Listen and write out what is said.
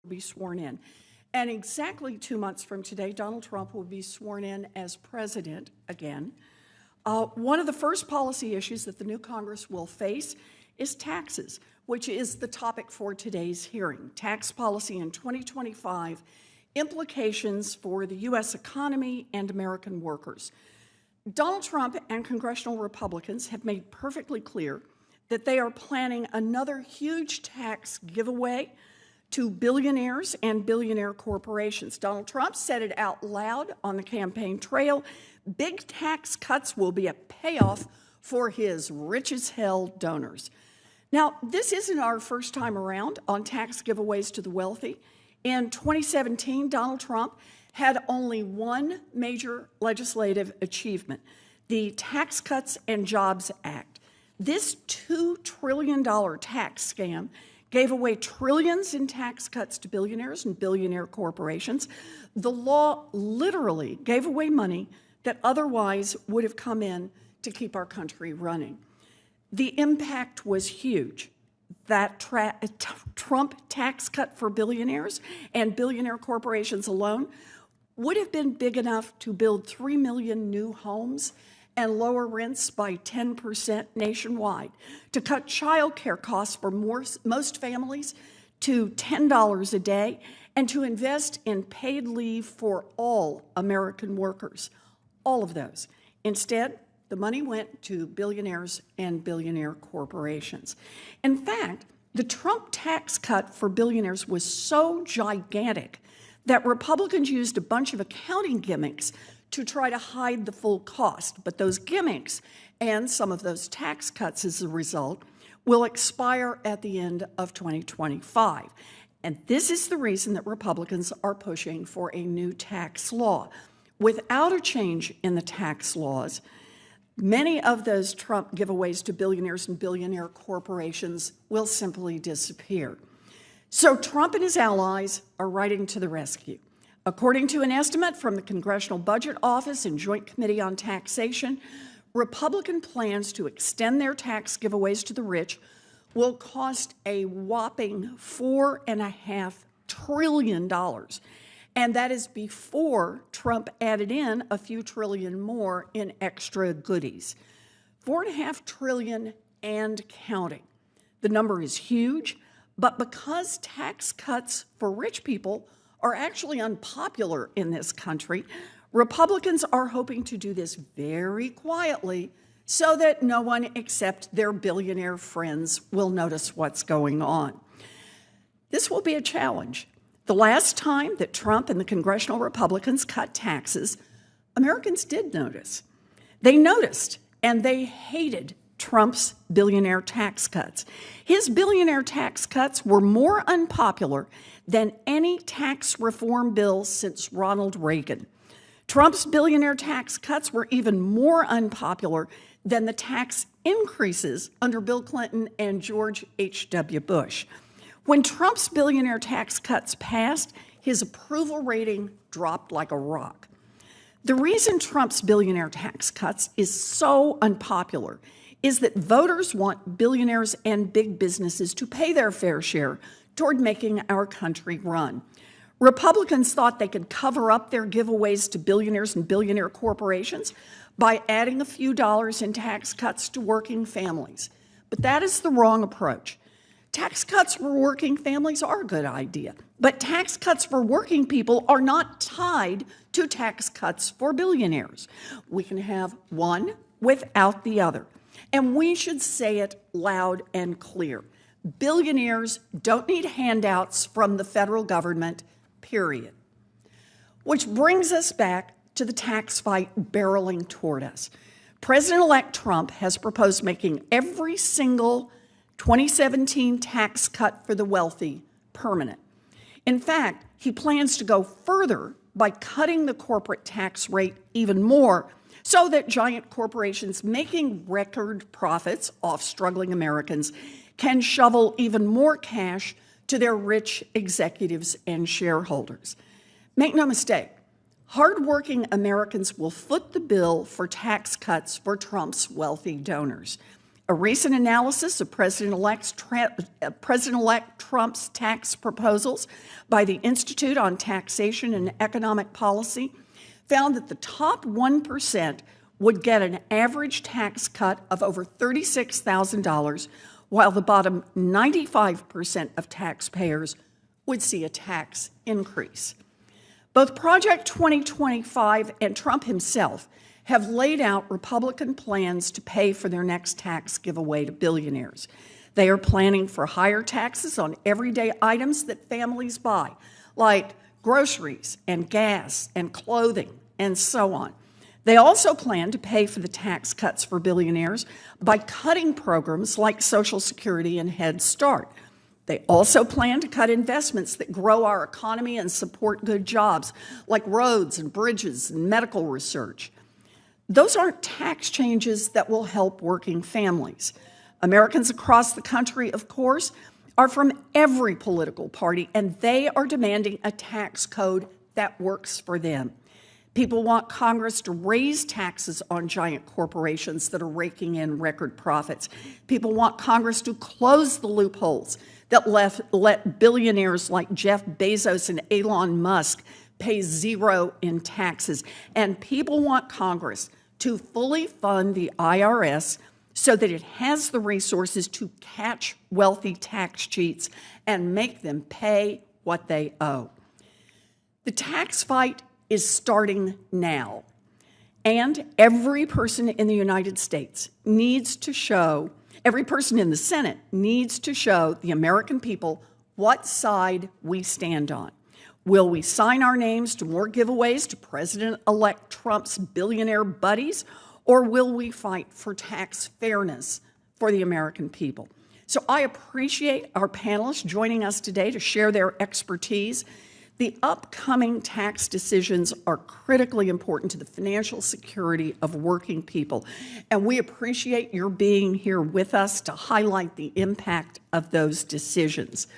be sworn in. And exactly 2 months from today, Donald Trump will be sworn in as president again. One of the first policy issues that the new Congress will face is taxes, which is the topic for today's hearing. Tax policy in 2025, implications for the U.S. economy and American workers. Donald Trump and congressional Republicans have made perfectly clear that they are planning another huge tax giveaway to billionaires and billionaire corporations. Donald Trump said it out loud on the campaign trail. Big tax cuts will be a payoff for his rich as hell donors. Now, this isn't our first time around on tax giveaways to the wealthy. In 2017, Donald Trump had only one major legislative achievement, the Tax Cuts and Jobs Act. This $2 trillion tax scam gave away trillions in tax cuts to billionaires and billionaire corporations. The law literally gave away money that otherwise would have come in to keep our country running. The impact was huge. That Trump tax cut for billionaires and billionaire corporations alone would have been big enough to build 3 million new homes and lower rents by 10% nationwide, to cut child care costs for most families to $10 a day, and to invest in paid leave for all American workers, all of those. Instead, the money went to billionaires and billionaire corporations. In fact, the Trump tax cut for billionaires was so gigantic that Republicans used a bunch of accounting gimmicks to try to hide the full cost. But those gimmicks and some of those tax cuts as a result will expire at the end of 2025. And this is the reason that Republicans are pushing for a new tax law. Without a change in the tax laws, many of those Trump giveaways to billionaires and billionaire corporations will simply disappear. So Trump and his allies are riding to the rescue. According to an estimate from the Congressional Budget Office and Joint Committee on Taxation, Republican plans to extend their tax giveaways to the rich will cost a whopping $4.5 trillion. And that is before Trump added in a few trillion more in extra goodies. $4.5 trillion and counting. The number is huge, but because tax cuts for rich people are actually unpopular in this country, Republicans are hoping to do this very quietly so that no one except their billionaire friends will notice what's going on. This will be a challenge. The last time that Trump and the congressional Republicans cut taxes, Americans did notice. They noticed, and they hated Trump's billionaire tax cuts. His billionaire tax cuts were more unpopular than any tax reform bill since Ronald Reagan. Trump's billionaire tax cuts were even more unpopular than the tax increases under Bill Clinton and George H.W. Bush. When Trump's billionaire tax cuts passed, his approval rating dropped like a rock. The reason Trump's billionaire tax cuts is so unpopular is that voters want billionaires and big businesses to pay their fair share toward making our country run. Republicans thought they could cover up their giveaways to billionaires and billionaire corporations by adding a few dollars in tax cuts to working families. But that is the wrong approach. Tax cuts for working families are a good idea, but tax cuts for working people are not tied to tax cuts for billionaires. We can have one without the other, and we should say it loud and clear. Billionaires don't need handouts from the federal government, period. Which brings us back to the tax fight barreling toward us. President-elect Trump has proposed making every single 2017 tax cut for the wealthy permanent. In fact, he plans to go further by cutting the corporate tax rate even more so that giant corporations making record profits off struggling Americans can shovel even more cash to their rich executives and shareholders. Make no mistake, hardworking Americans will foot the bill for tax cuts for Trump's wealthy donors. A recent analysis of President-elect Trump's tax proposals by the Institute on Taxation and Economic Policy found that the top 1% would get an average tax cut of over $36,000, while the bottom 95% of taxpayers would see a tax increase. Both Project 2025 and Trump himself have laid out Republican plans to pay for their next tax giveaway to billionaires. They are planning for higher taxes on everyday items that families buy, like groceries and gas and clothing and so on. They also plan to pay for the tax cuts for billionaires by cutting programs like Social Security and Head Start. They also plan to cut investments that grow our economy and support good jobs, like roads and bridges and medical research. Those aren't tax changes that will help working families. Americans across the country, of course, are from every political party, and they are demanding a tax code that works for them. People want Congress to raise taxes on giant corporations that are raking in record profits. People want Congress to close the loopholes that let billionaires like Jeff Bezos and Elon Musk pay zero in taxes. And people want Congress to fully fund the IRS so that it has the resources to catch wealthy tax cheats and make them pay what they owe. The tax fight is starting now, and every person in the United States needs to show, every person in the Senate needs to show the American people what side we stand on. Will we sign our names to more giveaways to President-elect Trump's billionaire buddies, or will we fight for tax fairness for the American people? So I appreciate our panelists joining us today to share their expertise. The upcoming tax decisions are critically important to the financial security of working people, and we appreciate your being here with us to highlight the impact of those decisions.